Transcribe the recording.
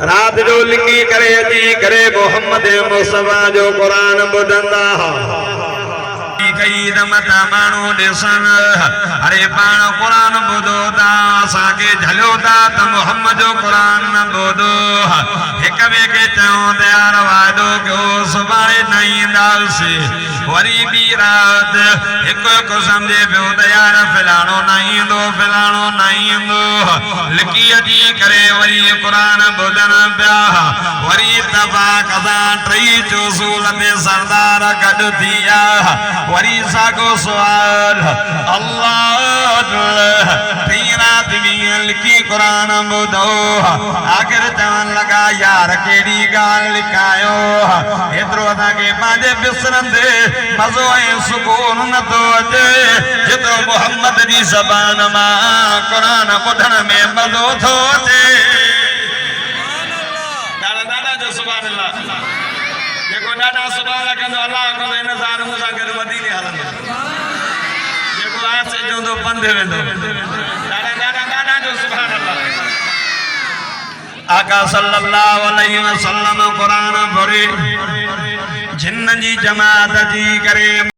रात जो लिंगी करे अची करे मोहम्मद मुस्तफा जो कुरान ॿुधंदा कई रमता माण्हू ॾिसण अरे पाण कुरान ॿुधो था असांखे झलियो था त मोहम्मद जो कुरान न ॿुधो हिक ॿिए खे चऊं त यार वाइदो कयो सुभाणे न ईंदासीं वरी ॿी राति हिकु हिकु सम्झे पियो त यार फलाणो न ईंदो फलाणो न ईंदो लिकी अची करे वरी कुरान ॿुधण पिया वरी इत्तफ़ाक़ सां टई चोसूल ते सरदार गॾु थी विया वरी सागो सुवाल अल्लाह टी राति ॾींहं लिकी कुरान ॿुधो आख़िर चवण लॻा यार कहिड़ी ॻाल्हि लिकायो एतिरो असांखे पंहिंजे बिसरनि ते मज़ो ऐं सुकून नथो अचे जेतिरो मोहम्मद जी ज़बान मां कुरान ॿुधण में मज़ो थो अचे दादा जो सुभान अल्लाह जेको ॾाढा सुभाणे कंदो अल्लाह कंदो इन सां मूंसां गॾु मदीने हलंदो जेको आसे जो पंधि वेंदो दादा जो सुभान अल्लाह आका सल्लल्लाहु अलैहि वसल्लम कुरान पढ़े जिन जी जमात जी करे